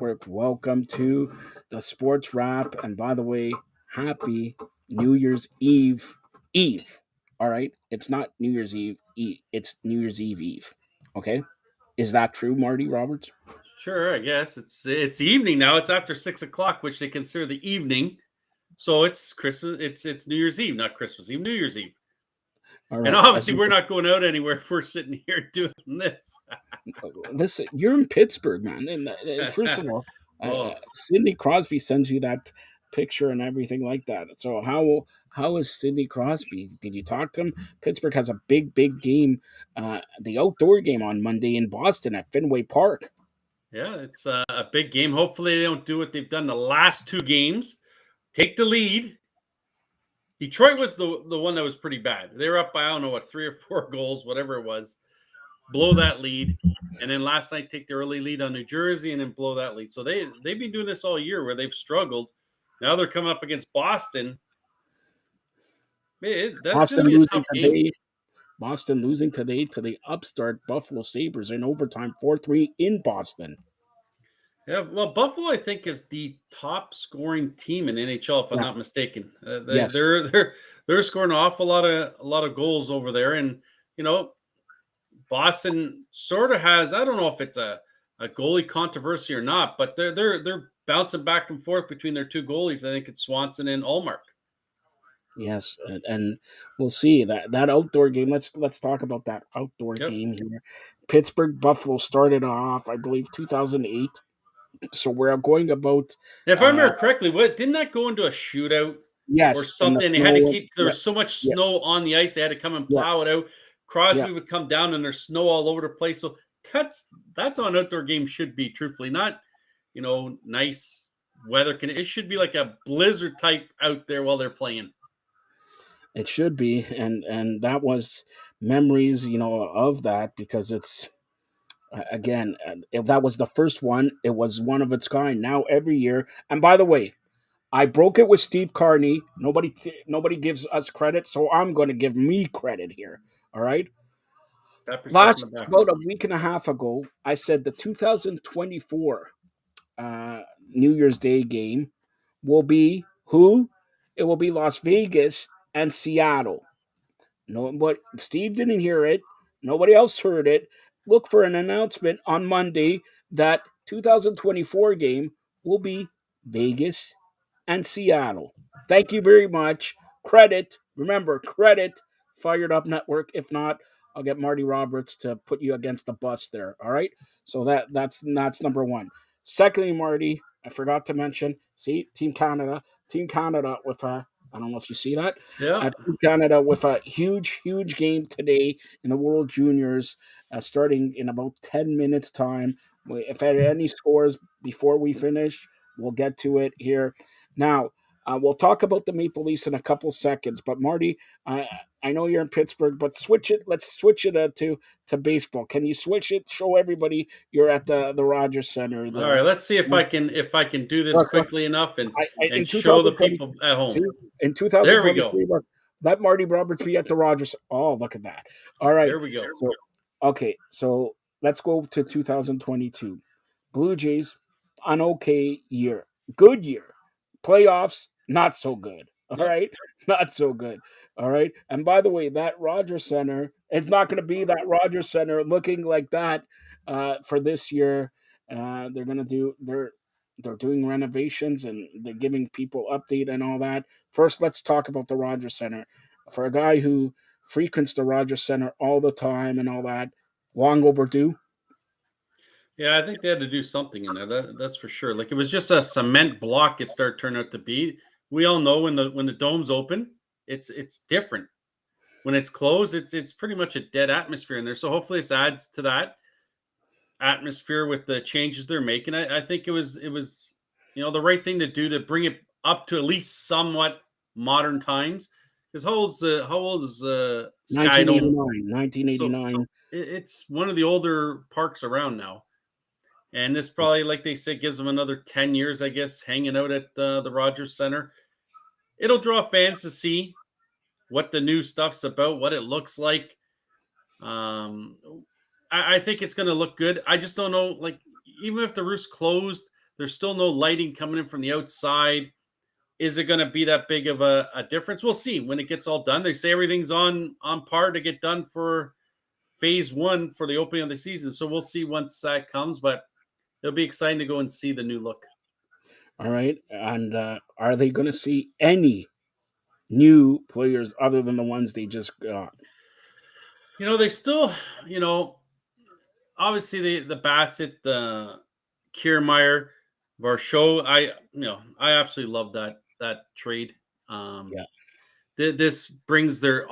Network. Welcome to the Sports Wrap. And by the way, happy New Year's Eve. Eve. All right. It's not New Year's Eve. It's New Year's Eve Eve. Okay. Is that true, Marty Roberts? Sure, I guess it's evening now. It's after 6 o'clock, which they consider the evening. So it's Christmas. It's New Year's Eve, not Christmas Eve. New Year's Eve. All And right. obviously, we're not going out anywhere if we're sitting here doing this. Listen, you're in Pittsburgh, man. And first of all, Oh, Sidney Crosby sends you that picture and everything like that. So how is Sidney Crosby? Did you talk to him? Pittsburgh has a big game, the outdoor game on Monday in Boston at Fenway Park. yeah, it's a big game. Hopefully, they don't do what they've done the last two games. Take the lead. Detroit was the one that was pretty bad. They were up by, I don't know what, 3 or 4 goals, whatever it was. Blow that lead, and then last night take the early lead on New Jersey, and then blow that lead. So they've been doing this all year where they've struggled. Now they're coming up against Boston. That's going Boston to be a losing tough game. today. Boston losing today to the upstart Buffalo Sabres in overtime 4-3 in Boston. Yeah, well, Buffalo, I think, is the top scoring team in NHL, if I'm Yeah. not mistaken. Yes. They're scoring an awful lot of goals over there, and Boston sort of has, I don't know if it's a goalie controversy or not, but they're bouncing back and forth between their two goalies. I think it's Swanson and Allmark. Yes, and we'll see that outdoor game. Let's talk about that outdoor game here. Pittsburgh Buffalo started off, I believe, 2008. So we're going about. If I remember correctly, didn't that go into a shootout? Yes, Or something? They had to keep. There was so much yeah, snow on the ice. They had to come and plow it out. Crosby would come down, and there's snow all over the place. So that's how an outdoor game should be. Truthfully, not nice weather. It should be like a blizzard type out there while they're playing. It should be, and that was memories, of that, because it's again, if that was the first one, it was one of its kind. Now every year, and by the way, I broke it with Steve Carney. Nobody gives us credit, so I'm going to give me credit here. All right. Last about a week and a half ago, I said the 2024 New Year's Day game will be who? It will be Las Vegas and Seattle. No, but Steve didn't hear it. Nobody else heard it. Look for an announcement on Monday that 2024 game will be Vegas and Seattle. Thank you very much. Credit. Remember, credit Fired Up Network. If not, I'll get Marty Roberts to put you against the bus there. All right. So that's number one. Secondly, Marty, I forgot to mention. See, Team Canada with a. I don't know if you see that. Yeah. Team Canada with a huge game today in the World Juniors, starting in about 10 minutes time. If I had any scores before we finish, we'll get to it here. Now, we'll talk about the Maple Leafs in a couple seconds. But Marty, I know you're in Pittsburgh, but switch it. Let's switch it to baseball. Can you switch it? Show everybody you're at the Rogers Center. All right, let's see if I can do this quickly enough and show the people at home. See, in 2023, there we go. Let Marty Roberts be at the Rogers. Oh, look at that. All right. There we go. So, okay, so let's go to 2022. Blue Jays, an okay year. Good year. Playoffs, not so good. All right? Not so good. All right? And by the way, that Rogers Center, it's not going to be that Rogers Center looking like that for this year. They're doing renovations and they're giving people update and all that. First, let's talk about the Rogers Center. For a guy who frequents the Rogers Center all the time and all that, long overdue. Yeah, I think they had to do something in there. That's for sure. Like, it was just a cement block. It started turning out to be. We all know when the dome's open, it's different. When it's closed, it's pretty much a dead atmosphere in there. So hopefully this adds to that atmosphere with the changes they're making. I think it was the right thing to do to bring it up to at least somewhat modern times. Because how old is Sky Dome? 1989. So it's one of the older parks around now. And this probably, like they said, gives them another 10 years, I guess, hanging out at the Rogers Center. It'll draw fans to see what the new stuff's about, what it looks like. I think it's going to look good. I just don't know, like, even if the roof's closed, There's still no lighting coming in from the outside. Is it going to be that big of a difference? We'll see when it gets all done. They say everything's on par to get done for phase one for the opening of the season. So we'll see once that comes, but it'll be exciting to go and see the new look. All right. And are they going to see any new players other than the ones they just got? They still, obviously the Bassett, the Kiermaier, Varsho. I absolutely love that trade. Um, Yeah. this brings their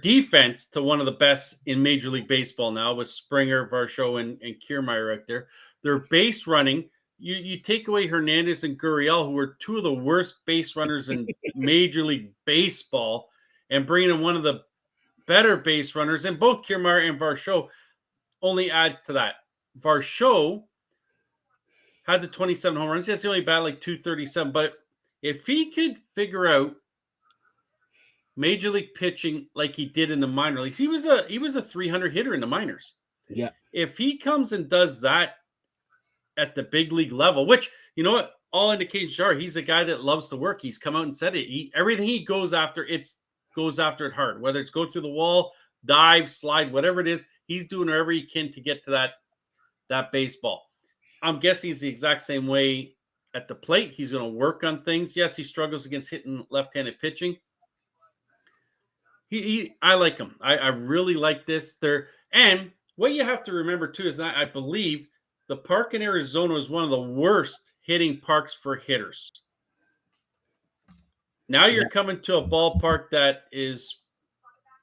defense to one of the best in Major League Baseball now with Springer, Varsho, and Kiermaier out there. Their base running, you take away Hernandez and Gurriel, who are two of the worst base runners in Major League Baseball, and bringing in one of the better base runners, and both Kiermaier and Varsho only adds to that. Varsho had the 27 home runs. Yes, he only batted like 237, but if he could figure out major league pitching like he did in the minor leagues, he was a 300 hitter in the minors. Yeah. If he comes and does that at the big league level, which you know what, all indications are he's a guy that loves to work. He's come out and said it. Everything he goes after, goes after it hard. Whether it's go through the wall, dive, slide, whatever it is, he's doing whatever he can to get to that baseball. I'm guessing he's the exact same way at the plate. He's going to work on things. Yes, he struggles against hitting left-handed pitching. I like him. I really like this. And what you have to remember too is that I believe the park in Arizona is one of the worst hitting parks for hitters. Now you're coming to a ballpark that is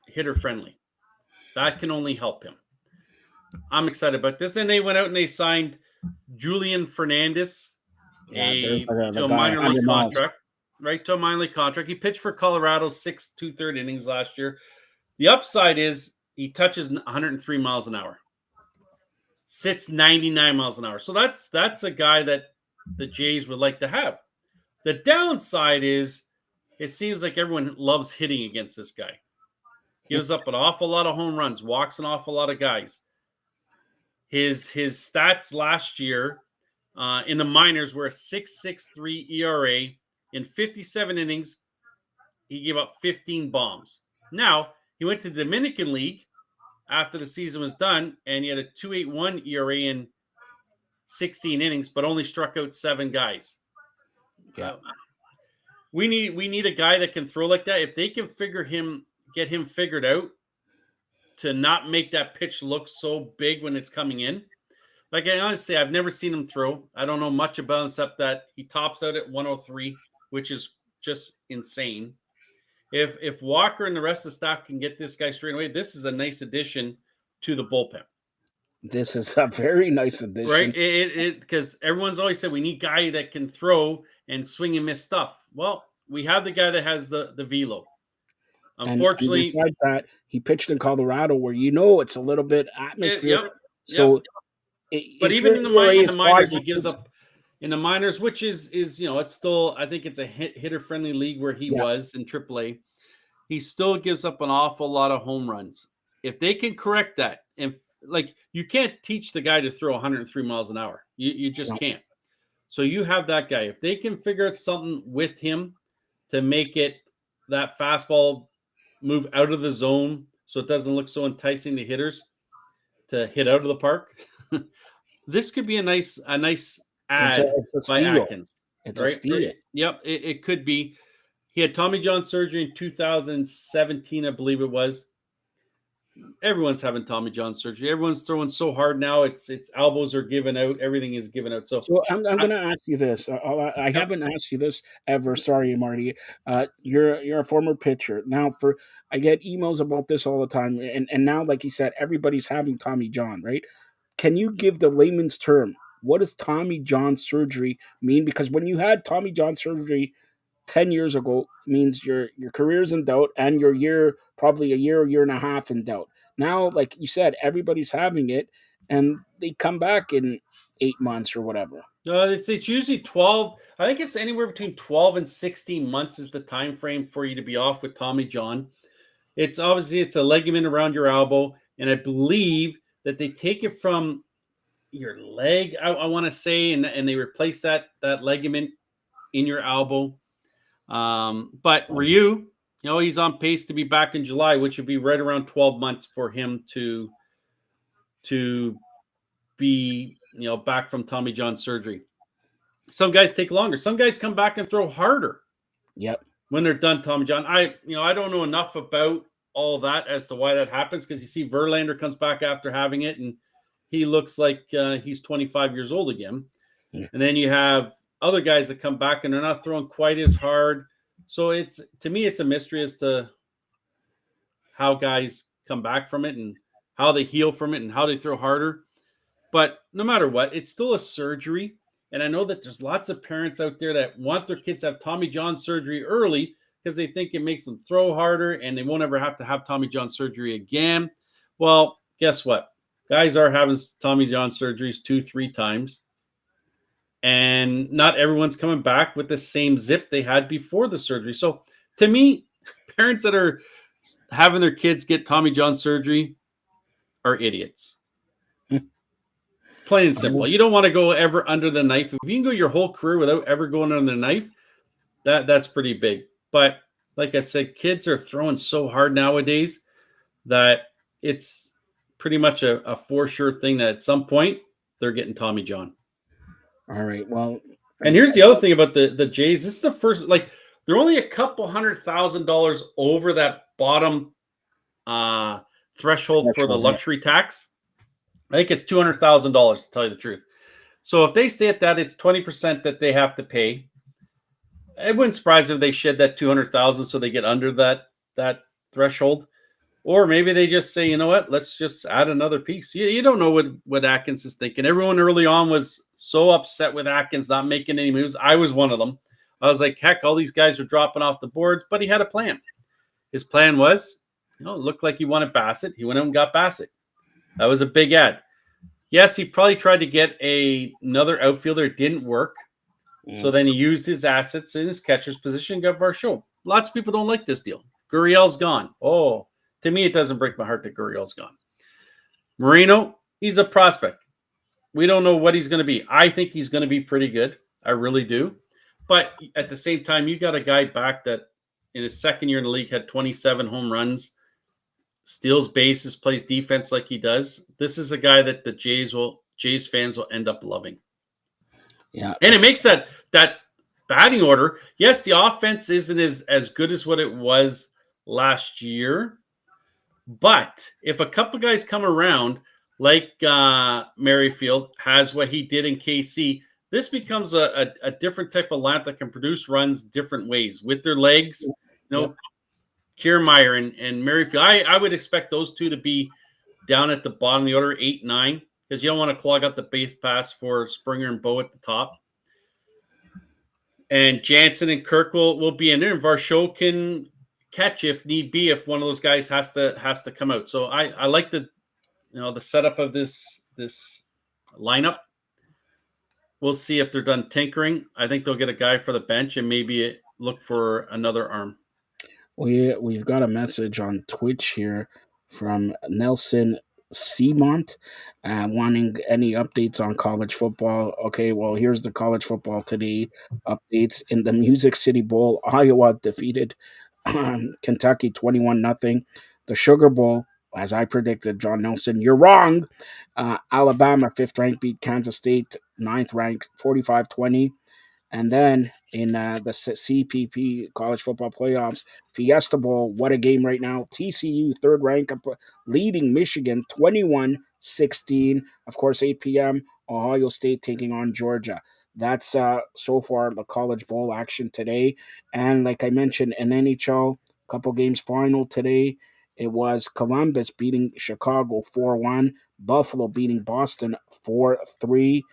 hitter friendly. That can only help him. I'm excited about this. And they went out and they signed Julian Fernandez to a minor league contract. Right, to a minor league contract. He pitched for Colorado 6 2/3 innings last year. The upside is he touches 103 miles an hour, sits 99 miles an hour. So that's a guy that the Jays would like to have. The downside is it seems like everyone loves hitting against this guy. Gives up an awful lot of home runs, walks an awful lot of guys. His stats last year in the minors were a 6.63 ERA. In 57 innings, he gave up 15 bombs. Now, he went to the Dominican League after the season was done, and he had a 2.81 ERA in 16 innings, but only struck out 7 guys. Yeah. We need a guy that can throw like that. If they can get him figured out to not make that pitch look so big when it's coming in. Like, I honestly, I've never seen him throw. I don't know much about him except that he tops out at 103, which is just insane. If Walker and the rest of the staff can get this guy straight away, this is a nice addition to the bullpen. This is a very nice addition. Right? Because everyone's always said we need a guy that can throw and swing and miss stuff. Well, we have the guy that has the velo. Unfortunately, and besides that, he pitched in Colorado where it's a little bit atmosphere. So, but even in the minors, he gives up in the minors, which is it's still, I think it's a hitter friendly league where he was in AAA. He still gives up an awful lot of home runs. If they can correct that, and like you can't teach the guy to throw 103 miles an hour, you just can't. So you have that guy. If they can figure out something with him to make it that fastball move out of the zone so it doesn't look so enticing to hitters to hit out of the park. This could be a nice ad by Atkins. It's a steal. Yep, it could be. He had Tommy John surgery in 2017, I believe it was. Everyone's having Tommy John surgery. Everyone's throwing so hard now. Its elbows are giving out. Everything is giving out. So I'm going to ask you this. I haven't asked you this ever. Sorry, Marty. You're a former pitcher. Now, I get emails about this all the time, and now, like you said, everybody's having Tommy John, right? Can you give the layman's term? What does Tommy John surgery mean? Because when you had Tommy John surgery 10 years ago, means your career's in doubt and your probably a year and a half in doubt. Now, like you said, everybody's having it and they come back in 8 months or whatever. It's usually 12. I think it's anywhere between 12 and 16 months is the time frame for you to be off with Tommy John. It's obviously a ligament around your elbow, and I believe that they take it from your leg, I want to say, and they replace that ligament in your elbow. But Ryu, he's on pace to be back in July, which would be right around 12 months for him to be back from Tommy John surgery. Some guys take longer. Some guys come back and throw harder Yep. when they're done Tommy John. I don't know enough about all that as to why that happens, because you see Verlander comes back after having it and he looks like he's 25 years old again. Yeah. And then you have other guys that come back and they're not throwing quite as hard. So to me, it's a mystery as to how guys come back from it and how they heal from it and how they throw harder. But no matter what, it's still a surgery. And I know that there's lots of parents out there that want their kids to have Tommy John surgery early because they think it makes them throw harder and they won't ever have to have Tommy John surgery again. Well, guess what? Guys are having Tommy John surgeries 2-3 times. And not everyone's coming back with the same zip they had before the surgery. So to me, parents that are having their kids get Tommy John surgery are idiots. Plain and simple. You don't want to go ever under the knife. If you can go your whole career without ever going under the knife, that's pretty big. But like I said, kids are throwing so hard nowadays that it's pretty much a for sure thing that at some point they're getting Tommy John. All right. Well, and here's the other thing about the Jays. This is the first, like, they're only a couple $100,000 over that bottom threshold for the luxury tax. I think it's $200,000 to tell you the truth. So if they stay at that, it's 20% that they have to pay. It wouldn't surprise if they shed that $200,000 so they get under that threshold. Or maybe they just say, you know what, let's just add another piece. You don't know what Atkins is thinking. Everyone early on was so upset with Atkins not making any moves. I was one of them. I was like, heck, all these guys are dropping off the board. But he had a plan. His plan was, it looked like he wanted Bassett. He went out and got Bassett. That was a big ad. Yes, he probably tried to get another outfielder. It didn't work. So then he used his assets in his catcher's position and got Varsho. Lots of people don't like this deal. Gurriel's gone. Oh, to me, it doesn't break my heart that Gurriel's gone. Moreno, he's a prospect. We don't know what he's going to be. I think he's going to be pretty good. I really do. But at the same time, you got a guy back that in his second year in the league had 27 home runs, steals bases, plays defense like he does. This is a guy that the Jays fans will end up loving. Yeah. And it makes that batting order. Yes, the offense isn't as good as what it was last year. But if a couple guys come around, like Merrifield has what he did in KC, this becomes a different type of lineup that can produce runs different ways with their legs. Kiermaier and Merrifield. I would expect those two to be down at the bottom of the order, 8, 9, because you don't want to clog up the base pass for Springer and Bo at the top. And Jansen and Kirk will be in there, and Varsho can catch if need be if one of those guys has to come out. So I like the setup of this lineup. We'll see if they're done tinkering. I think they'll get a guy for the bench and maybe look for another arm. We've got a message on Twitch here from Nelson Seamont wanting any updates on college football. Okay, well, here's the college football today updates. In the Music City Bowl, Iowa defeated Kentucky 21-0. The Sugar Bowl, as I predicted, John Nelson, you're wrong. Alabama, 5th ranked, beat Kansas State, 9th ranked, 45-20. And then in the CPP college football playoffs, Fiesta Bowl, what a game right now. TCU, 3rd rank, leading Michigan 21-16. Of course, 8 p.m., Ohio State taking on Georgia. That's so far the college bowl action today. And like I mentioned, in NHL, couple games final today. It was Columbus beating Chicago 4-1, Buffalo beating Boston 4-3.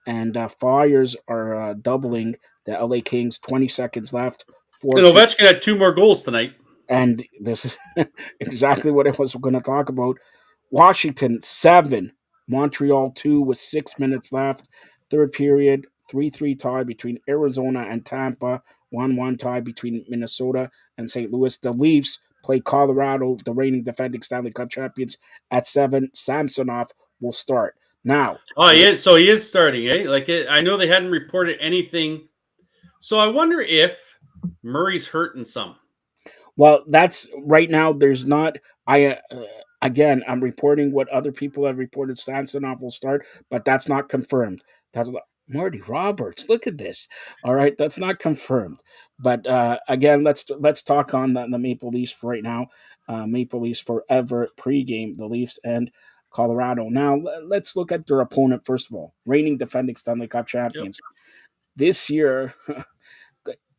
And Flyers are doubling the LA Kings. 20 seconds left. And Ovechkin had 2 more goals tonight. And this is exactly what I was going to talk about. Washington 7, Montreal 2 with 6 minutes left. Third period, 3-3 tie between Arizona and Tampa. 1-1 tie between Minnesota and St. Louis. The Leafs play Colorado, the reigning defending Stanley Cup champions, at 7. Samsonov will start. Now, Oh, he is. So he is starting, eh? Like I know they hadn't reported anything. So I wonder if Murray's hurting some. well, that's right now. There's not. I again, I'm reporting what other people have reported. Samsonov will start, but that's not confirmed. That's Marty Roberts. Look at this. All right, that's not confirmed. But again, let's talk on the Maple Leafs for right now. Maple Leafs forever pregame. The Leafs and Colorado. Now let's look at their opponent first of all. Reigning defending Stanley Cup Yep. champions this year,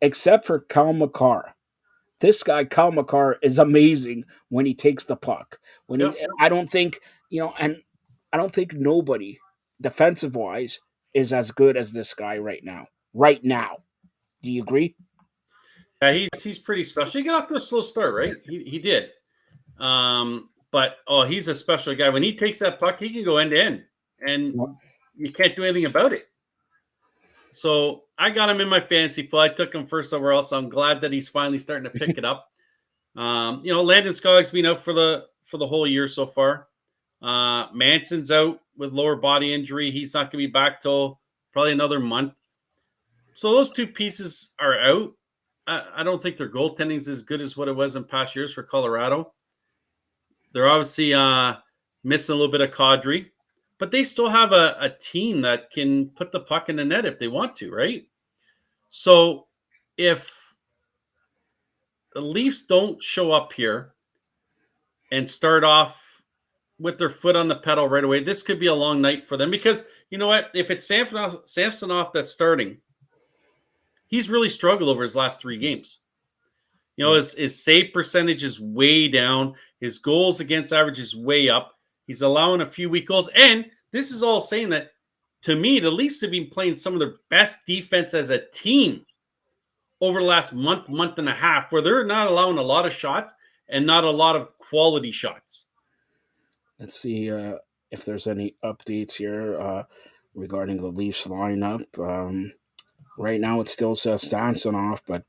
except for Kyle McCarr. This guy Kyle McCarr is amazing when he takes the puck. When he, Yep. I don't think and I don't think nobody defensive wise is as good as this guy right now. Right now, do you agree? Yeah, he's pretty special. He got off to a slow start, right? He did. But he's a special guy. When he takes that puck, he can go end to end, and Yep. you can't do anything about it. So I got him in my fantasy pool. I took him first overall, so I'm glad that he's finally starting to pick it up. Landon Scully's been out for the whole year so far. Manson's out with lower body injury. He's not going to be back till probably another month. So those two pieces are out. I don't think their goaltending is as good as what it was in past years for Colorado. They're obviously missing a little bit of Kadri, but they still have a team that can put the puck in the net if they want to, right? So if the Leafs don't show up here and start off with their foot on the pedal right away, this could be a long night for them because you know what? If it's Samsonov that's starting, he's really struggled over his last 3 games. Yeah. His save percentage is way down. His goals against average is way up. He's allowing a few weak goals. And this is all saying that, to me, the Leafs have been playing some of their best defense as a team over the last month and a half, where they're not allowing a lot of shots and not a lot of quality shots. Let's see if there's any updates here regarding the Leafs lineup. Right now, it still says Samsonov, but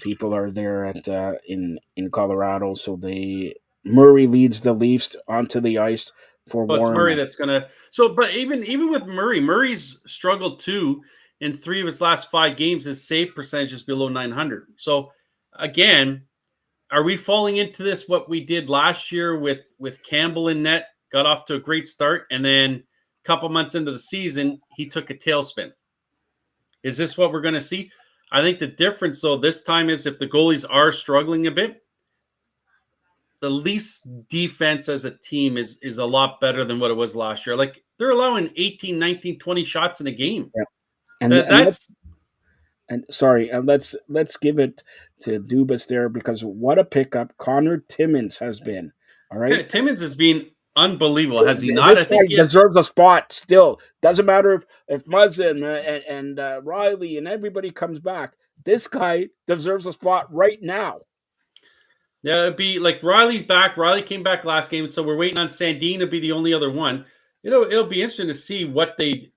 people are there at in Colorado, so Murray leads the Leafs onto the ice for But it's Murray Warren. that's gonna. So, but even with Murray's struggled too in 3 of his last 5 games. His save percentage is below 900. So, again, are we falling into this what we did last year with Campbell in net? Got off to a great start, and then a couple months into the season, he took a tailspin. Is this what we're going to see? I think the difference, though, this time is if the goalies are struggling a bit, the Leafs defense as a team is a lot better than what it was last year. Like they're allowing 18, 19, 20 shots in a game. Yeah. And That and that's sorry, let's give it to Dubas there because what a pickup Connor Timmins has been. All right, Timmins has been unbelievable, has he not? this I guy think he, deserves a spot. Still, doesn't matter if Muzzin and Riley and everybody comes back. This guy deserves a spot right now. yeah, it'd be like Riley's back. Riley came back last game, so we're waiting on Sandin to be the only other one. It'll be interesting to see what they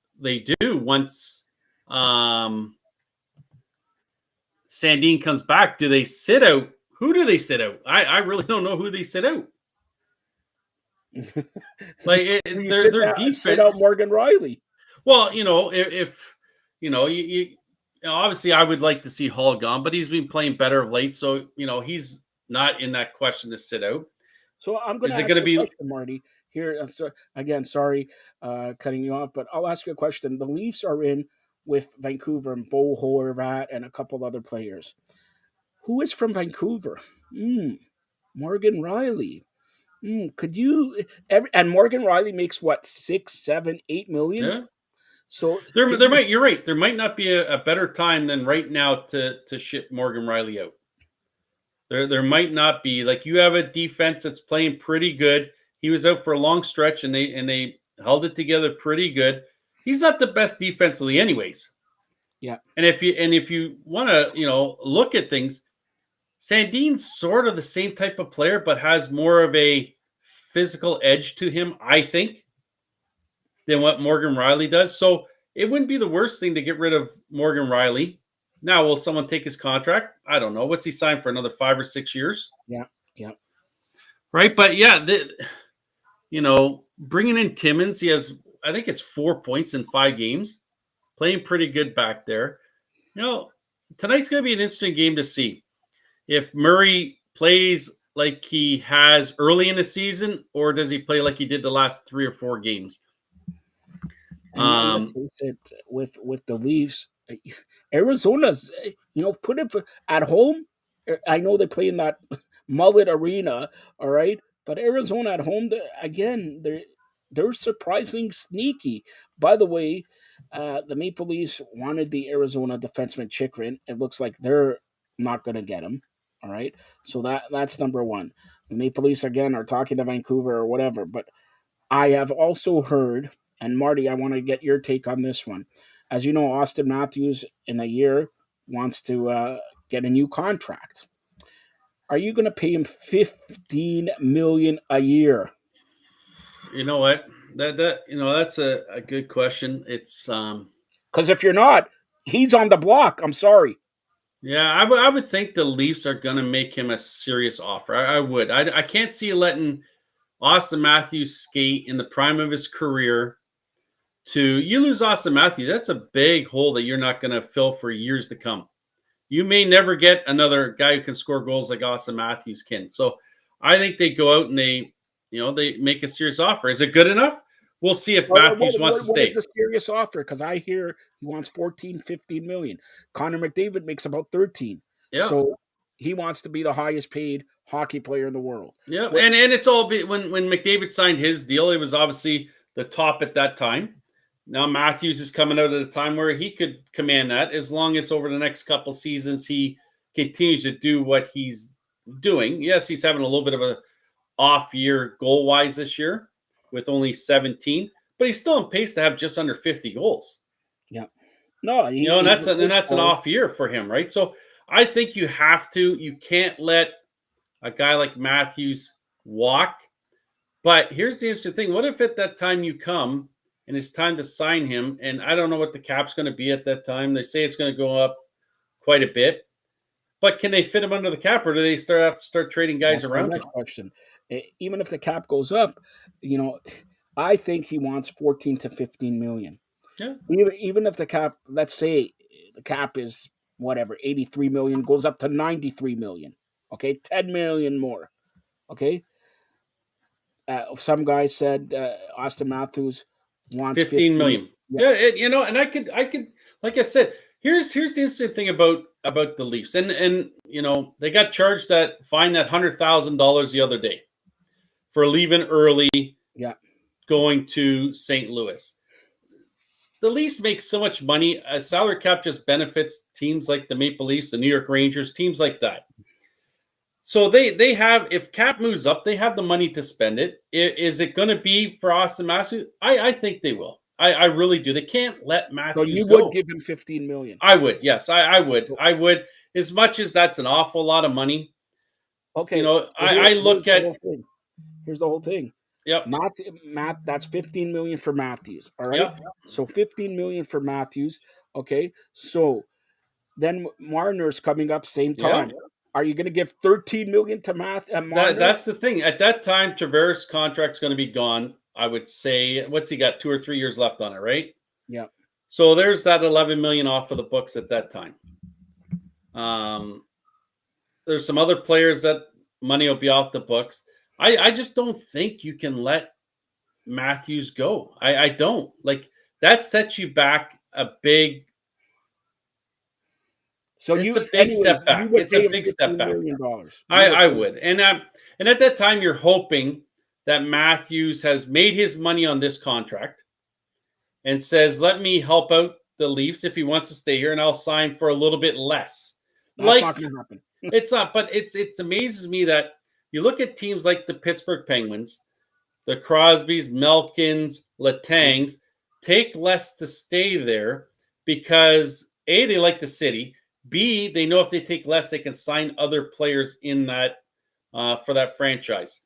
do once Sandin comes back. Do they sit out? Who do they sit out? I really don't know who they sit out. Like You their sit out defense. Morgan Riley. Well, if obviously I would like to see Hall gone, but he's been playing better of late, so he's not in that question to sit out. So I'm going to Is it ask going to you a be? question, Marty. Here, so, again, sorry, cutting you off, but I'll ask you a question. The Leafs are in with Vancouver and Bo Horvat and a couple other players. Who is from Vancouver? Morgan Riley. Could you? And Morgan Riley makes what 6, 7, 8 million. Yeah, So there might. You're right. There might not be a better time than right now to ship Morgan Riley out. There might not be. Like you have a defense that's playing pretty good. He was out for a long stretch, and they held it together pretty good. He's not the best defensively, anyways. yeah, And if you want to look at things, Sandin's sort of the same type of player, but has more of a physical edge to him, I think, than what Morgan Riley does. So it wouldn't be the worst thing to get rid of Morgan Riley. Now, will someone take his contract? I don't know. What's he signed for? Another 5 or 6 years? yeah, yeah. Right. But yeah, bringing in Timmins, he has I think it's 4 points in 5 games, playing pretty good back there. You know, tonight's going to be an interesting game to see if Murray plays like he has early in the season, or does he play like he did the last 3 or 4 games? And let's face it, with the Leafs, Arizona's put it at home. I know they play in that mullet arena, all right, but Arizona at home, again, they're surprisingly sneaky. By the way, the Maple Leafs wanted the Arizona defenseman Chikrin. It looks like they're not going to get him. All right, so that's number one. The Maple Leafs again are talking to Vancouver or whatever, but I have also heard, and Marty, I want to get your take on this one. As you know, Austin Matthews in a year wants to get a new contract. Are you going to pay him $15 million a year? You know what? That's a good question. It's Because if you're not, he's on the block. I'm sorry. yeah, I would think the Leafs are going to make him a serious offer. I would. I can't see letting Austin Matthews skate in the prime of his career. You lose Austin Matthews, that's a big hole that you're not going to fill for years to come. You may never get another guy who can score goals like Austin Matthews can. So I think they go out and they make a serious offer. Is it good enough? We'll see if Matthews wants to What is stay. the serious offer? Because I hear he wants 14, 15 million. Connor McDavid makes about 13. Yeah. So he wants to be the highest paid hockey player in the world. Yeah, What, and it's all when McDavid signed his deal, it was obviously the top at that time. Now Matthews is coming out at a time where he could command that as long as over the next couple seasons he continues to do what he's doing. Yes, he's having a little bit of a off year goal wise this year with only 17, but he's still on pace to have just under 50 goals. yeah. No, And he's a good that's an scorer. off year for him, right? So I think you can't let a guy like Matthews walk. But here's the interesting thing. What if at that time you come and it's time to sign him? And I don't know what the cap's going to be at that time. They say it's going to go up quite a bit. But can they fit him under the cap, or do they have to start trading guys That's my around him? next question. Even if the cap goes up, you know, I think he wants 14 to 15 million. Yeah. Even if the cap, let's say the cap is whatever, 83 million, goes up to 93 million. Okay, 10 million more. Okay. Some guy said Austin Matthews wants 15 15. million. Yeah, Yeah, and I could like I said, here's the interesting thing about the Leafs. And they got charged that fine that $100,000 the other day for leaving early yeah. going to St. Louis. The Leafs make so much money. Salary cap just benefits teams like the Maple Leafs, the New York Rangers, teams like that. So they have, if cap moves up, they have the money to spend it. Is it going to be for Austin Matthews? I think they will. I really do. They can't let So Matthews you would go. give him 15 million. I would. Yes, I would. I would. As much as that's an awful lot of money. Okay, so I here's look the at, whole thing. Here's the whole thing. yep, That's 15 million for Matthews. All right. yep. So 15 million for Matthews. Okay. So then Marner's coming up same Yeah. time. Are you going to give 13 million to Marner? That's the thing. At that time, Tavares' contract's going to be gone. I would say, what's he got? 2 or 3 years left on it, right? Yeah. So there's that 11 million off of the books at that time. There's some other players that money will be off the books. I just don't think you can let Matthews go. I don't like that sets you back a big. So It's a you, big anyway, step you back. would It's a pay him big step $15 back. million. You would I pay him. would, and at that time you're hoping that Matthews has made his money on this contract and says, "Let me help out the Leafs if he wants to stay here, and I'll sign for a little bit less." That's Like not going to happen. it's not, but it amazes me that you look at teams like the Pittsburgh Penguins, the Crosbys, Melkins, Latangs take less to stay there because A, they like the city. B, they know if they take less, they can sign other players in that for that franchise.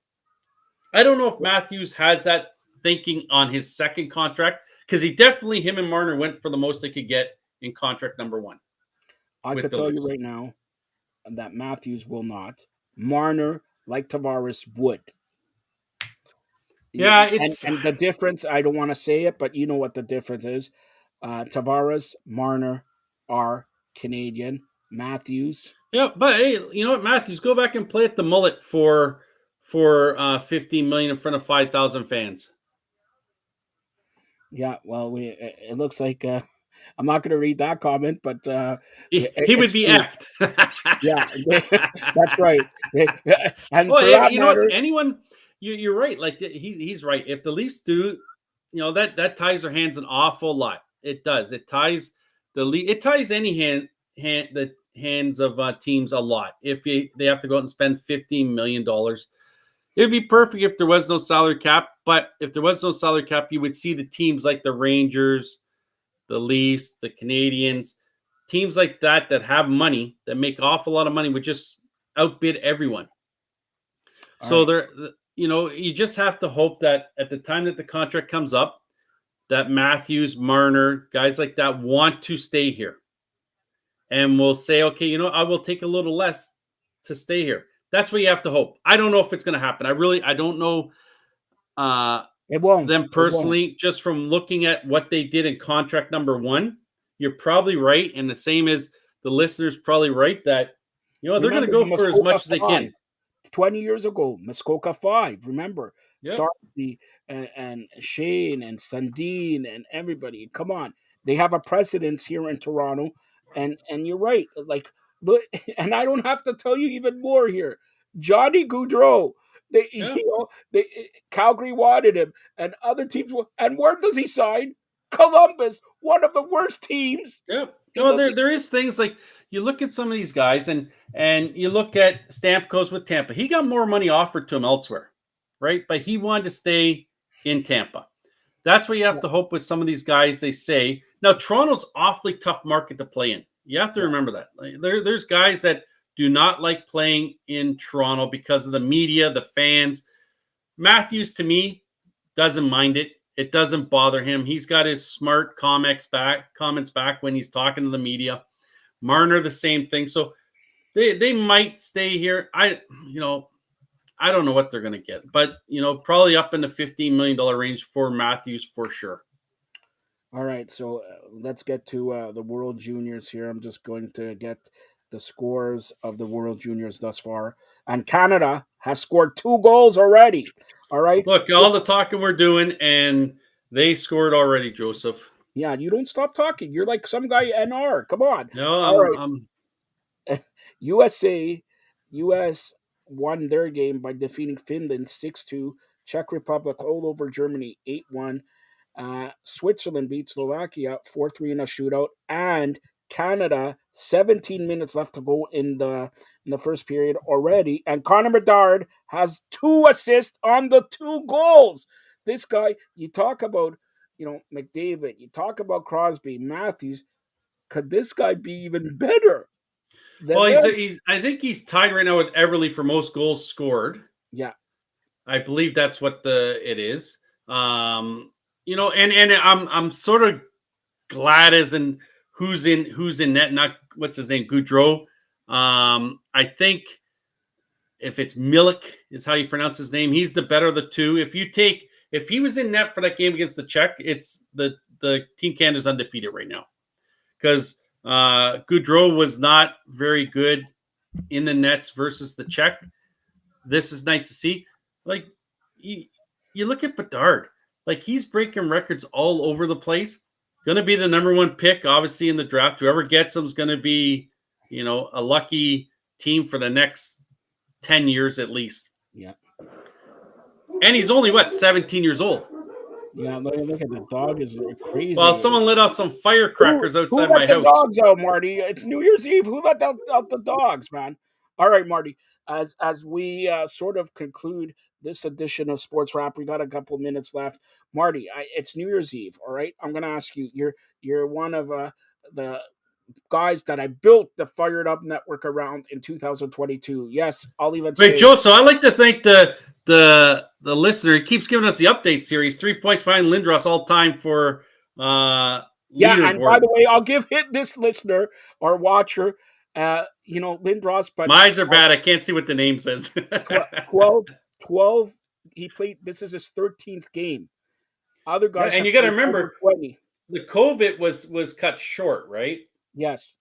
I don't know if Matthews has that thinking on his second contract because him and Marner went for the most they could get in contract number one I with could the tell you Leafs. right now that Matthews will not. Marner, like Tavares, would. Yeah, And the difference, I don't want to say it, but you know what the difference is. Tavares, Marner are Canadian. Matthews, yeah. But hey, you know what, Matthews, go back and play at the Mullet for 15 million in front of 5,000 fans. yeah. Well, it looks like I'm not going to read that comment, but He would it's be true. effed. Yeah, that's right. And Well, for that you know what? matter, Anyone, you're right. Like he's right. If the Leafs do, that ties their hands an awful lot. It does. It ties It ties any the hands of teams a lot. If they have to go out and spend $15 million, it'd be perfect if there was no salary cap. But if there was no salary cap, you would see the teams like the Rangers, the Leafs, the Canadians, teams like that have money, that make awful lot of money, would just outbid everyone. all So right. there, you just have to hope that at the time that the contract comes up, that Matthews, Marner, guys like that want to stay here, and will say, okay, I will take a little less to stay here. That's what you have to hope. I don't know if it's going to happen. I don't know It won't. them It won't. personally. Just from looking at what they did in contract number one, you're probably right, and the same as the listeners probably right that they're going to Remember go the for as Muskoka much as they Five, can. 20 years ago, Muskoka Five. Remember Yep. Darcy and Shane and Sundin and everybody. Come on, they have a precedence here in Toronto, and you're right. Like look, and I don't have to tell you even more here. Johnny Gaudreau. They, Yeah. Calgary wanted him, and other teams. And where does he sign? Columbus, one of the worst teams Yeah. in the There is things like, you look at some of these guys, and you look at Stamkos with Tampa. He got more money offered to him elsewhere, right? But he wanted to stay in Tampa. That's what you have league. to hope with some of these guys. They say now Toronto's awfully tough market to play in. You have to Yeah, remember that. Like, there's guys that do not like playing in Toronto because of the media, the fans. Matthews, to me, doesn't mind it. It doesn't bother him. He's got his smart comments back when he's talking to the media. Marner, the same thing. So they might stay here. I don't know what they're going to get, but probably up in the $15 million range for Matthews for sure. all right, so let's get to the World Juniors here. I'm just going to get the scores of the World Juniors thus far. And Canada has scored 2 goals already. All right. Look, all the talking we're doing, and they scored already, Joseph. Yeah, you don't stop talking. You're like some guy NR. Come on. No, All I'm, right. I'm USA, US won their game by defeating Finland 6-2. Czech Republic all over Germany 8-1. Switzerland beat Slovakia 4-3 in a shootout, and Canada 17 minutes left to go in the first period already, and Connor Bedard has 2 assists on the 2 goals. This guy, you talk about, McDavid, you talk about Crosby, Matthews. Could this guy be even better well. than them? I think he's tied right now with Everly for most goals scored. Yeah, I believe that's what it is. And I'm sort of glad as in who's in net, not what's his name, Goudreau. I think if it's Milik is how you pronounce his name, he's the better of the two. If he was in net for that game against the Czech, it's the Team Canada's undefeated right now, because Goudreau was not very good in the nets versus the Czech. This is nice to see. Like, you look at Bedard, like he's breaking records all over the place. Going to be the number one pick, obviously, in the draft. Whoever gets him is going to be, a lucky team for the next 10 years at least. yeah, And he's only, 17 years old. yeah. Look at the dog is Well, crazy. someone lit off some Who firecrackers who outside let my the house. dogs out, Marty? It's New Year's Eve. Who let out the dogs, man? All right, Marty. As we sort of conclude this edition of Sports Wrap, we got a couple minutes left. Marty, it's New Year's Eve. All right, I'm gonna ask you. You're one of the guys that I built the Fired Up Network around in 2022. Yes, I'll even Wait, say. Joe, so I'd like to thank the listener. He keeps giving us the update series. 3 points behind Lindros all time for Yeah, and by leaderboard. the way, I'll give this listener or watcher, Lindros, but My eyes are bad. I can't see what the name says. 12, 12 He played. This is his 13th game. Other Yeah, guys and have you got to played over remember 20. the COVID was cut short, right? Yes.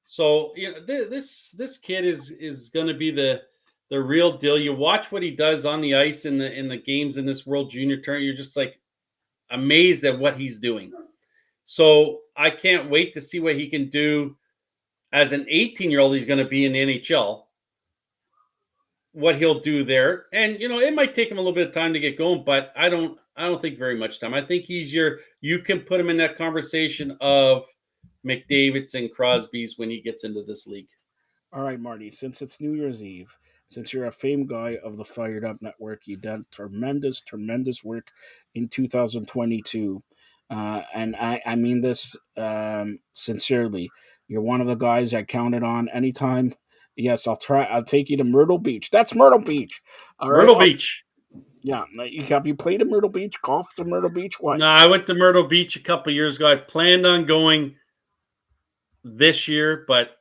So this kid is going to be the real deal. You watch what he does on the ice in the games in this World Junior Tournament. You're just like amazed at what he's doing. So I can't wait to see what he can do as an 18-year-old. He's going to be in the NHL. What he'll do there, and it might take him a little bit of time to get going, but I don't think very much time. I think you can put him in that conversation of McDavid's and Crosby's when he gets into this league. All right, Marty, since it's New Year's Eve, since you're a famed guy of the Fired Up Network, you done tremendous, tremendous work in 2022. And I mean this sincerely. You're one of the guys I counted on anytime. Yes, I'll take you to Myrtle Beach. That's Myrtle Beach. All right. Myrtle Beach. Yeah. Have you played in Myrtle Beach? Golf to Myrtle Beach? What? No, I went to Myrtle Beach a couple years ago. I planned on going this year, but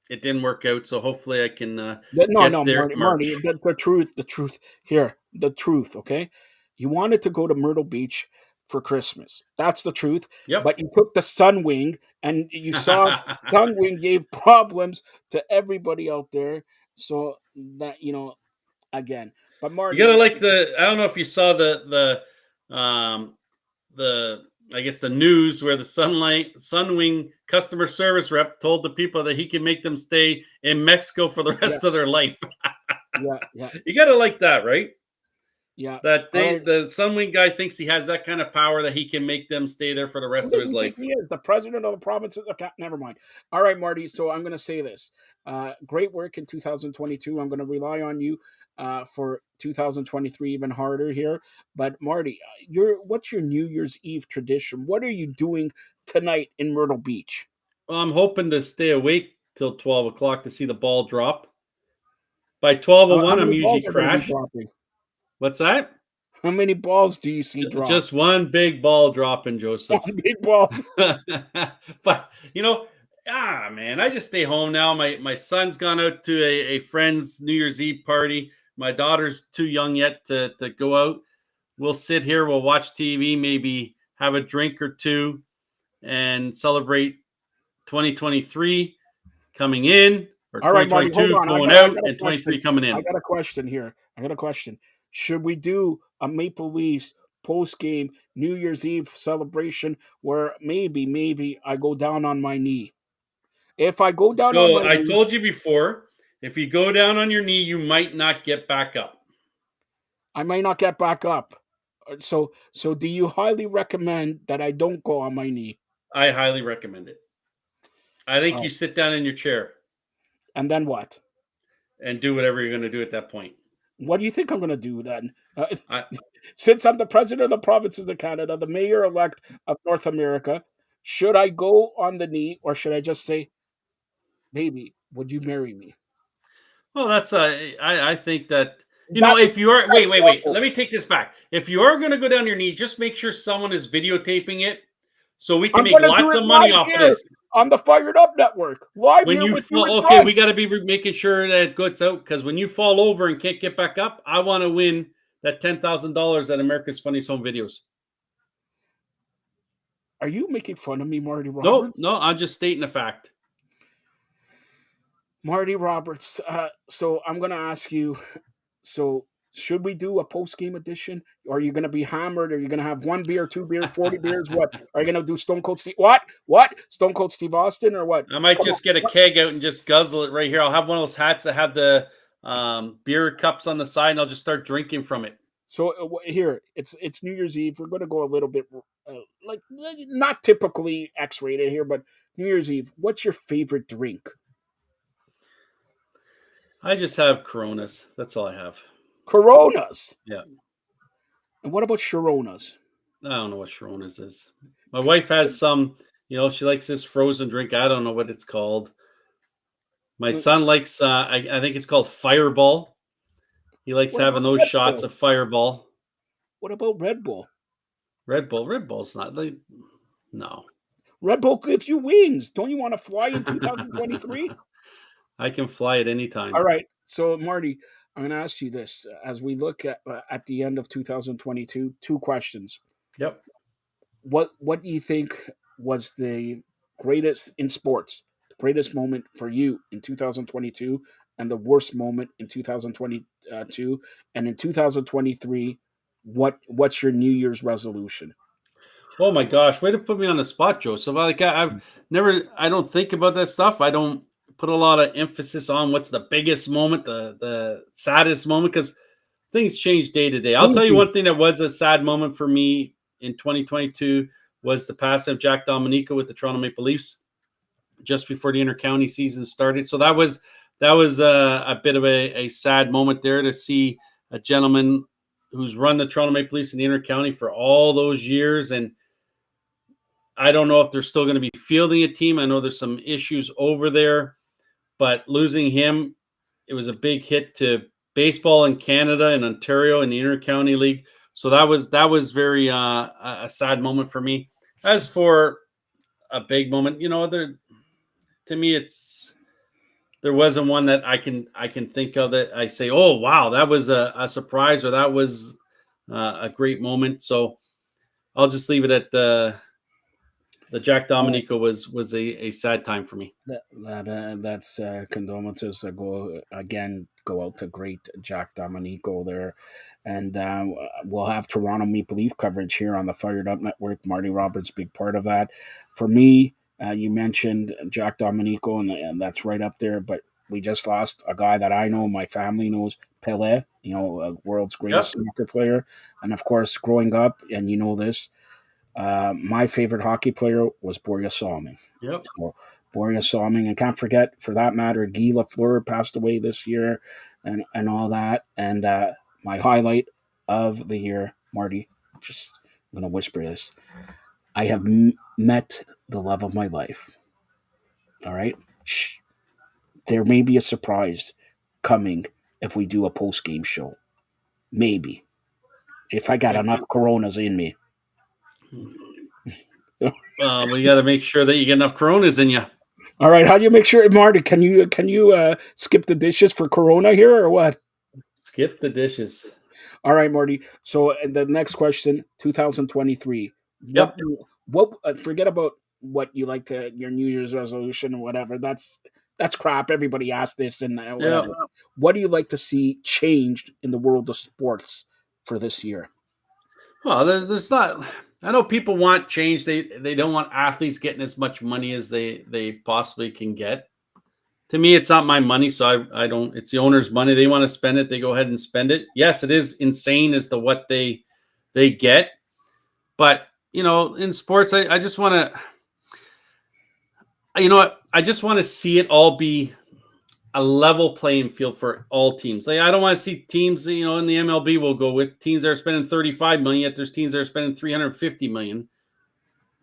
it didn't work out. So hopefully I can No, get no, there Marty. March. The truth here, the truth. Okay, you wanted to go to Myrtle Beach for Christmas. That's the truth. Yep. But you took the Sunwing, and you saw Sunwing gave problems to everybody out there. So that again. But You Marty, gotta like I don't know if you saw the I guess the news where the Sunwing customer service rep told the people that he can make them stay in Mexico for the yeah, rest of their life. yeah, You gotta like that, right? yeah. That All right. the Sunwing guy thinks he has that kind of power that he can make them stay there for the Who rest of does his he think life. he is? The president of the provinces? Okay, never mind. All right, Marty. So I'm going to say this. Great work in 2022. I'm going to rely on you for 2023 even harder here. But Marty, what's your New Year's Eve tradition? What are you doing tonight in Myrtle Beach? Well, I'm hoping to stay awake till 12 o'clock to see the ball drop. By twelve How 01, I'm many usually balls are going to be crashed. dropping? What's that? How many balls do you see Just dropped? one big ball dropping, Joseph. One big ball. But man, I just stay home now. My son's gone out to a friend's New Year's Eve party. My daughter's too young yet to go out. We'll sit here, we'll watch TV, maybe have a drink or two, and celebrate 2023 coming in, or All right, Marty, hold 2022 on. going I out, got a and question. 23 coming I in. got a question here. I got a question. Should we do a Maple Leafs post game New Year's Eve celebration where maybe I go down on my knee? If I go down on So my I knee, told you before, if you go down on your knee, you might not get back up. I may not get back up. So do you highly recommend that I don't go on my knee? I highly recommend it. I think you Oh, sit down in your chair and then what? and do whatever you're going to do at that point. What do you think I'm going to do then? I, Since I'm the president of the provinces of Canada, the mayor elect of North America, should I go on the knee or should I just say, baby, would you marry me? well, I think that That if you are that's wait, awful. let me take this back. If you are going to go down your knee, just make sure someone is videotaping it so we can I'm make going to do lots it of money live off of here this. on the Fired Up Network, live When here you with you in fall, okay, we front. got to be making sure that it goes out, because when you fall over and can't get back up, I want to win that $10,000 at America's Funniest Home Videos. Are you making fun of me, Marty No, Roberts? no, I'm just stating a fact. Marty Roberts. So I'm going to ask you. So should we do a post game edition? Or are you going to be hammered? Are you going to have one beer, two beer, 40 beers? What are you going to do? Stone Cold Steve? What? What? Stone Cold Steve Austin or what? I might Come on. just get a What? keg out and just guzzle it right here. I'll have one of those hats that have the beer cups on the side, and I'll just start drinking from it. So here, it's New Year's Eve. We're going to go a little bit like not typically X rated here, but New Year's Eve. What's your favorite drink? I just have Coronas. That's all I have. Coronas. Yeah. And what about Sharonas? I don't know what Coronas is. My wife has some, she likes this frozen drink. I don't know what it's called. My Uh, son likes, I think it's called Fireball. He likes What having about those Red shots Bull? of Fireball. What about Red Bull? Red Bull. Red Bull's not like, no. Red Bull gives you wings. Don't you want to fly in 2023? I can fly at any All time. right. So, Marty, I'm going to ask you this as we look at the end of 2022. Two questions. Yep. What do you think was the greatest in sports, the greatest moment for you in 2022, and the worst moment in 2022, and in 2023? What's your New Year's resolution? Oh my gosh, way to put me on the spot, Joseph. I've never, I don't think about that stuff. I don't put a lot of emphasis on what's the biggest moment, the saddest moment, because things change day to day. I'll tell you Easy. one thing that was a sad moment for me in 2022 was the passing of Jack Dominica with the Toronto Maple Leafs just before the intercounty season started. So that was a bit of a sad moment there to see a gentleman who's run the Toronto Maple Leafs in the intercounty for all those years. And I don't know if they're still going to be fielding a team. I know there's some issues over there, but losing him, it was a big hit to baseball in Canada and Ontario in the intercounty league. So that was very a sad moment for me. As for a big moment, there to me it's there wasn't one that I can think of that I say, oh wow, that was a surprise or that was a great moment. So I'll just leave it at the Jack Dominico was a sad time for me. That's condolences that go out to great Jack Dominico there, and we'll have Toronto Maple Leaf coverage here on the Fired Up Network. Marty Roberts, big part of that. For me, you mentioned Jack Dominico, and that's right up there. But we just lost a guy that I know, my family knows, Pele. World's greatest Yep, soccer player, and of course, growing up, and you know this. My favorite hockey player was Borja Salming. yep. So Borja Salming, and can't forget, for that matter, Guy Lafleur passed away this year, and all that. And my highlight of the year, Marty, just I'm gonna whisper this: I have met the love of my life. All right, shh. There may be a surprise coming if we do a post game show. Maybe if I got Okay. enough Coronas in me. We got to make sure that you get enough Coronas in you. All right, how do you make sure, Marty? Can you skip the dishes for Corona here or what? Skip the dishes. All right, Marty. So the next question, 2023. What Yep, what forget about what you like to your New Year's resolution or whatever. That's crap. Everybody asks this and whatever. yep. What do you like to see changed in the world of sports for this year? Well, there's not. I know people want change. They don't want athletes getting as much money as they possibly can get. To me, it's not my money, so I don't. It's the owner's money. They want to spend it. They go ahead and spend it. Yes, it is insane as to what they get, but in sports, I just want to. What? I just want to see it all be a level playing field for all teams. Like I don't want to see teams, in the MLB will go with teams that are spending 35 million, yet there's teams that are spending 350 million.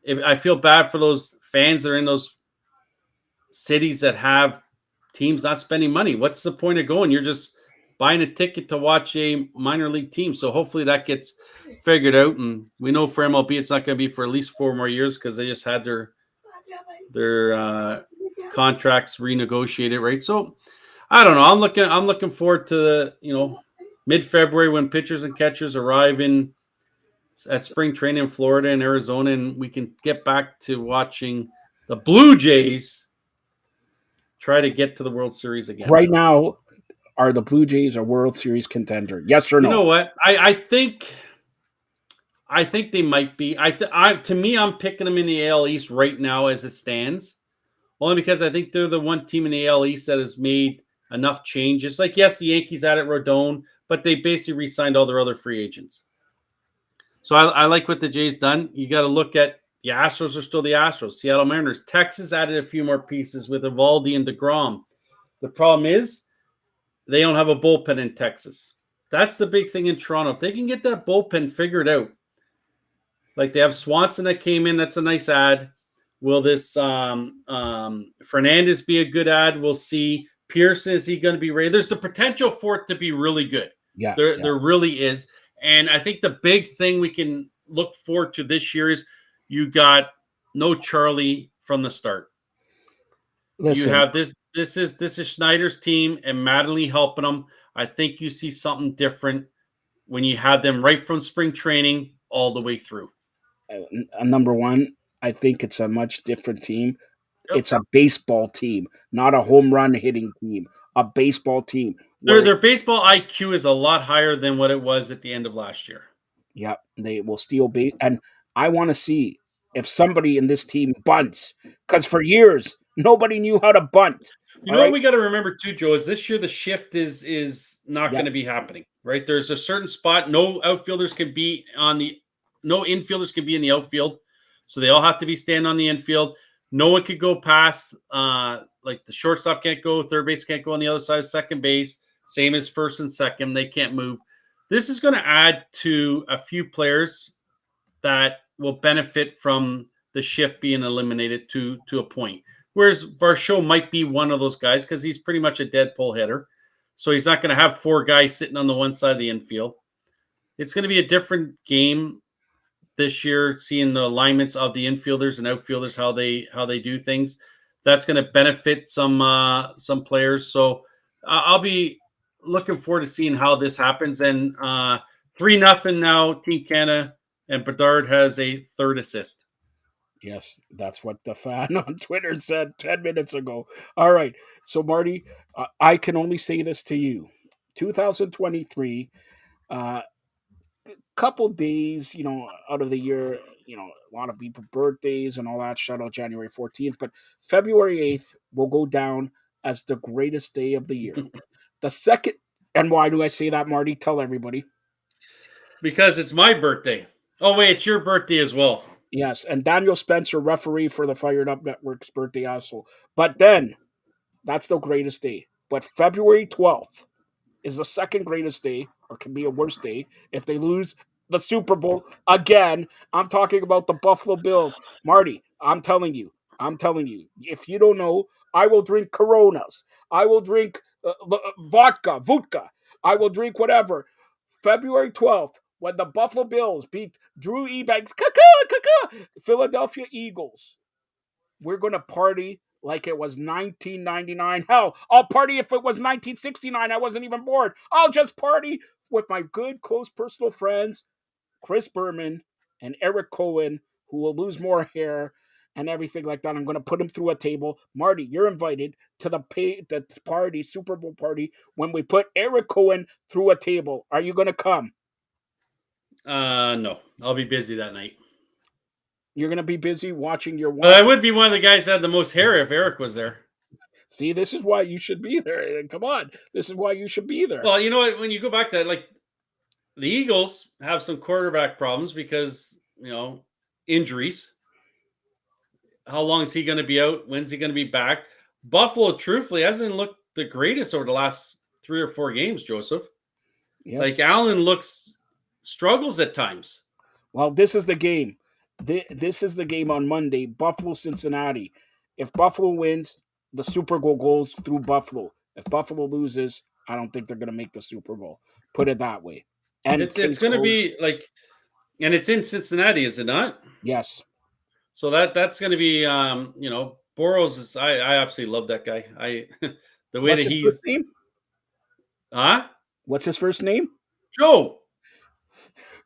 If I feel bad for those fans that are in those cities that have teams not spending money. What's the point of going? You're just buying a ticket to watch a minor league team. So hopefully that gets figured out. And we know for MLB it's not going to be for at least 4 more years because they just had their contracts renegotiated, right? So I don't know. I'm looking forward to mid February when pitchers and catchers arrive at spring training in Florida and Arizona, and we can get back to watching the Blue Jays try to get to the World Series again. Right now, are the Blue Jays a World Series contender? Yes or You no? know what? I think they might be. To me, I'm picking them in the AL East right now as it stands. Only because I think they're the one team in the AL East that has made enough changes. Like, yes, the Yankees added Rodon, but they basically re-signed all their other free agents. So I like what the Jays done. You got to look at the Astros are still the Astros. Seattle Mariners. Texas added a few more pieces with Evaldi and DeGrom. The problem is they don't have a bullpen in Texas. That's the big thing in Toronto. If they can get that bullpen figured out, like they have Swanson that came in, that's a nice ad. Will this Fernandez be a good ad? We'll see. Pearson, is he going to be ready? There's the potential for it to be really good. Yeah, yeah. There really is. And I think the big thing we can look forward to this year is you got no Charlie from the start. You Listen, have this This is Schneider's team and Mattingly helping them. I think you see something different when you have them right from spring training all the way through. Number one, I think it's a much different team. Yep. It's a baseball team, not a home run hitting team. A baseball team Their where, their baseball IQ is a lot higher than what it was at the end of last year. yeah, they will steal base. And I want to see if somebody in this team bunts, because for years nobody knew how to bunt. You All know what right. we got to remember too, Joe, is this year the shift is not going Yep. to be happening, right? There's a certain spot no outfielders can be on the no infielders can be in the outfield, so they all have to be standing on the infield. No one could go past like the shortstop can't go, third base can't go on the other side of second base. Same as first and second, they can't move. This is going to add to a few players that will benefit from the shift being eliminated to a point. Whereas Varsho might be one of those guys because he's pretty much a dead pull hitter. So he's not going to have four guys sitting on the one side of the infield. It's going to be a different game this year, seeing the alignments of the infielders and outfielders, how they do things. That's going to benefit some players. So I'll be looking forward to seeing how this happens. And 3-0 now, Team Canada, and Bedard has a third assist. Yes, that's what the fan on Twitter said 10 minutes ago. All right. So, Marty, I can only say this to you 2023, couple days, out of the year, a lot of people birthdays and all that. Shout out January 14th, but February 8th will go down as the greatest day of the year. The second, and why do I say that, Marty? Tell everybody. Because it's my birthday. Oh, wait, it's your birthday as well. Yes, and Daniel Spencer, referee for the Fired Up Network's birthday also. But then, that's the greatest day. But February 12th is the second greatest day, or can be a worse day, if they lose the Super Bowl again. I'm talking about the Buffalo Bills. Marty, I'm telling you, if you don't know, I will drink Coronas. I will drink vodka. I will drink whatever. February 12th, when the Buffalo Bills beat Drew Ebanks, Philadelphia Eagles, we're going to party like it was 1999. Hell, I'll party if it was 1969. I wasn't even born. I'll just party with my good, close personal friends, Chris Berman and Eric Cohen, who will lose more hair and everything like that. I'm going to put him through a table. Marty, you're invited to the party, Super Bowl party, when we put Eric Cohen through a table. Are you going to come? No, I'll be busy that night. You're going to be busy watching your But I Washington. would be one of the guys that had the most hair if Eric was there. See, this is why you should be there. Come on. This is why you should be there. Well, you know what? When you go back to that, like the Eagles have some quarterback problems because, injuries. How long is he going to be out? When's he going to be back? Buffalo, truthfully, hasn't looked the greatest over the last 3 or 4 games, Joseph. Like Yes. Allen struggles at times. Well, this is the game. This is the game on Monday. Buffalo, Cincinnati. If Buffalo wins, the Super Bowl goes through Buffalo. If Buffalo loses, I don't think they're going to make the Super Bowl. Put it that way. And It's case going to closed. be like, and it's in Cincinnati, is it not? Yes. So that's going to be, Boros is. I absolutely love that guy. The way What's that his first he's, name? huh? What's his first name? Joe.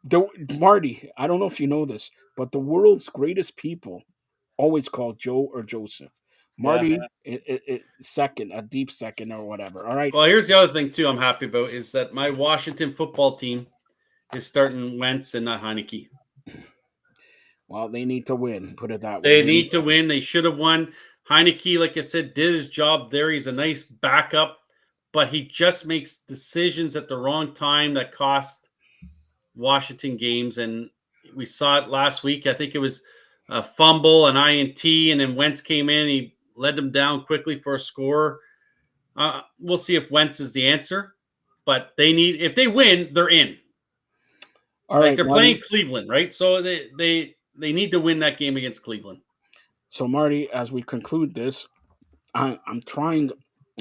The Marty. I don't know if you know this, but the world's greatest people always call Joe or Joseph. Yeah. Marty, second, a deep second or whatever. All right. Well, here's the other thing too. I'm happy about is that my Washington football team is starting Wentz and not Heineke. Well, they need to win. Put it that way. They need to win. They should have won. Heineke, like I said, did his job there. He's a nice backup, but he just makes decisions at the wrong time that cost Washington games. And we saw it last week. I think it was a fumble, an INT, and then Wentz came in. He led them down quickly for a score. We'll see if Wentz is the answer, but if they win, they're in. All like right, they're Marty. playing Cleveland, right? So they need to win that game against Cleveland. So, Marty, as we conclude this, I'm trying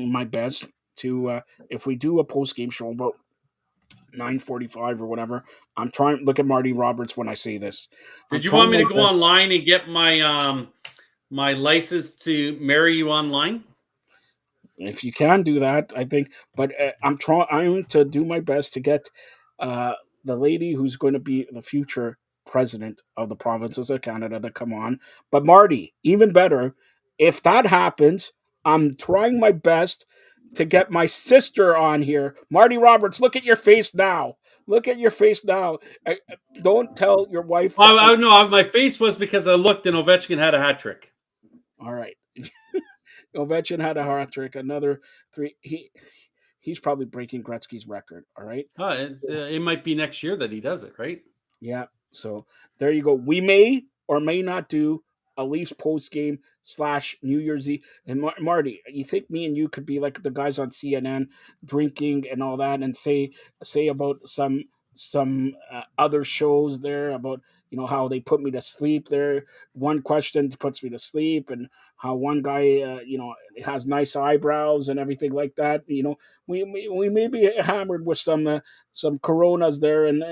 my best to, if we do a post game show about 9:45 or whatever, I'm trying. Look at Marty Roberts when I say this. I'm Did you want trying me my to go best. online and get my my license to marry you online? if you can do that, I think. But I'm trying to do my best to get uh, the lady who's going to be the future president of the provinces of Canada to come on. But Marty, even better, if that happens, I'm trying my best to get my sister on here. Marty Roberts, look at your face now. Look at your face now. Don't tell your wife that. I no, my face was because I looked and Ovechkin had a hat trick. All right. Ovechkin had a hat trick. Another three. He's probably breaking Gretzky's record. All right. It might be next year that he does it, right? Yeah. So there you go. We may or may not do a Leafs post game / New Year's Eve. And Marty, you think me and you could be like the guys on CNN drinking and all that, and say about some other shows there about how they put me to sleep there. One question puts me to sleep, and how one guy has nice eyebrows and everything like that. We may be hammered with some Coronas there, and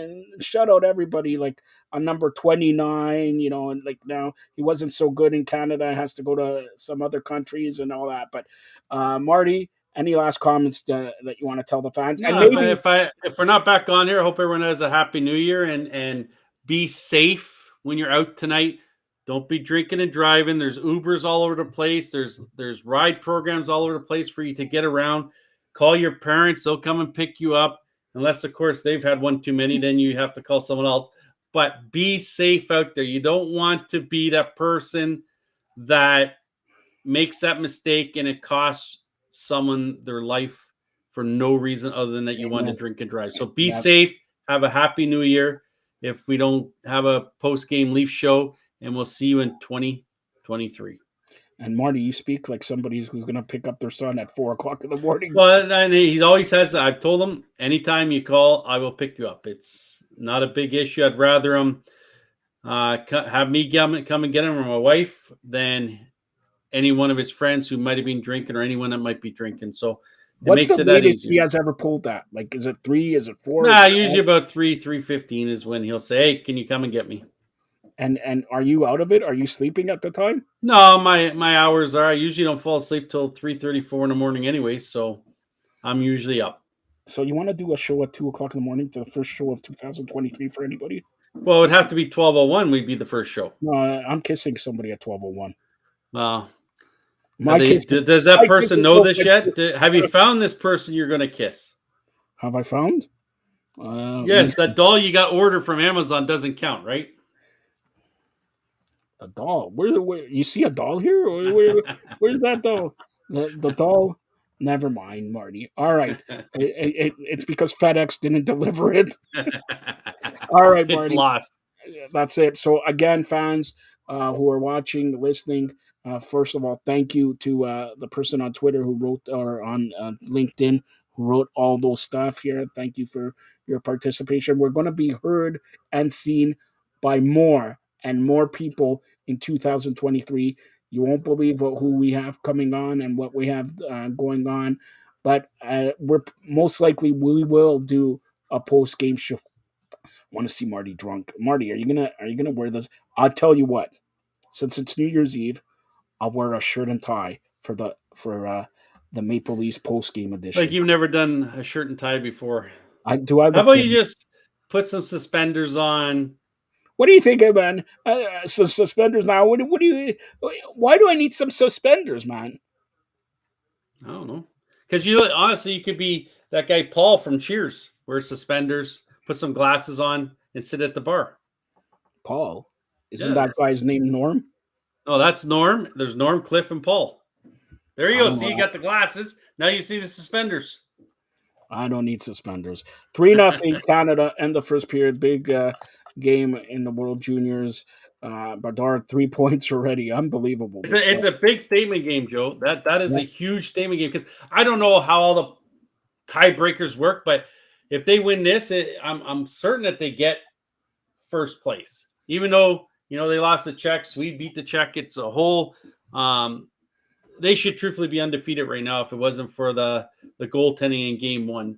shout out everybody like on number 29, and like now he wasn't so good in Canada, has to go to some other countries and all that. But Marty, any last comments that you want to tell the fans? And No, maybe if we're not back on here, I hope everyone has a happy new year and be safe when you're out tonight. Don't be drinking and driving. There's Ubers all over the place. There's ride programs all over the place for you to get around. Call your parents; they'll come and pick you up. Unless, of course, they've had one too many, then you have to call someone else. But be safe out there. You don't want to be that person that makes that mistake and it costs someone their life for no reason other than that you want to drink and drive. So be yeah. safe. Have a happy new year. If we don't have a post game Leaf show, and we'll see you in 2023. And Marty, you speak like somebody who's going to pick up their son at 4 o'clock in the morning. Well, and he always says, I've told him, anytime you call, I will pick you up. It's not a big issue. I'd rather him have me come and get him, or my wife, than any one of his friends who might have been drinking, or anyone that might be drinking. So it What's makes the it that latest easier. he has ever pulled that? Like, is it 3? Is it 4? Nah, usually about 3:15 is when he'll say, "Hey, can you come and get me?" And are you out of it? Are you sleeping at the time? No, my hours are. I usually don't fall asleep till 3:34 in the morning, anyway. So I'm usually up. So you want to do a show at 2 o'clock in the morning to the first show of 2023 for anybody? Well, it would have to be 12:01. We'd be the first show. No, I'm kissing somebody at 12:01. Well, My kiss. does that My kiss person is know so this good. yet? Have you found this person you're going to kiss? Have I found? Yes, that doll you got ordered from Amazon doesn't count, right? A doll. Where you see a doll here? Where's that doll? The doll. Never mind, Marty. All right. It's because FedEx didn't deliver it. All right, It's Marty. lost. That's it. So again, fans who are watching, listening, first of all, thank you to the person on Twitter who wrote, or on LinkedIn who wrote all those stuff here. Thank you for your participation. We're going to be heard and seen by more and more people in 2023. You won't believe who we have coming on and what we have going on, but we're most likely we will do a post game show. Want to see Marty drunk. Marty, are you gonna wear this? I'll tell you what. Since it's New Year's Eve, I'll wear a shirt and tie for the Maple Leafs post game Like edition. you've never done a shirt and tie before. I How look about good? you just put some suspenders on? What do you think, man? Suspenders now. What do you? Why do I need some suspenders, man? I don't know. Because honestly, you could be that guy Paul from Cheers. Wear suspenders, put some glasses on, and sit at the bar. Paul, isn't that Yes. guy's name Norm? No, that's Norm. There's Norm, Cliff, and Paul. There you I go. don't See, you know. got the glasses. Now you see the suspenders. I don't need suspenders. 3-0 Canada and the first period. Big game in the World Juniors. Bedard 3 points already. Unbelievable. This It's stuff. a big statement game, Joe. That is Yeah. a huge statement game, because I don't know how all the tiebreakers work, but if they win this, I'm certain that they get first place. Even though they lost the Czechs, we beat the Czech. It's a whole. They should truthfully be undefeated right now if it wasn't for the goaltending in game one.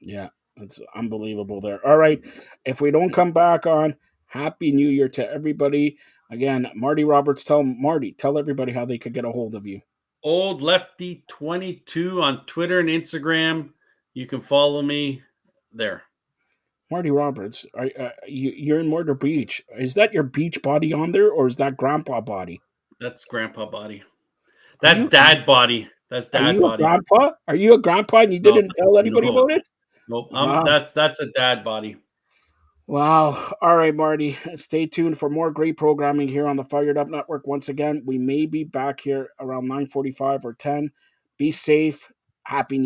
Yeah, it's unbelievable there. All right. If we don't come back on, Happy New Year to everybody. Again, Marty Roberts, tell everybody how they could get a hold of you. Old Lefty 22 on Twitter and Instagram. You can follow me there. Marty Roberts, you're in Murder Beach. Is that your beach body on there, or is that grandpa body? That's grandpa body. Are That's you dad body. That's are dad you a body. grandpa? Are you a grandpa and you No, didn't tell anybody no, about it? nope. Wow. That's a dad body. Wow. All right, Marty. Stay tuned for more great programming here on the Fired Up Network. Once again, we may be back here around 9:45 or 10. Be safe. Happy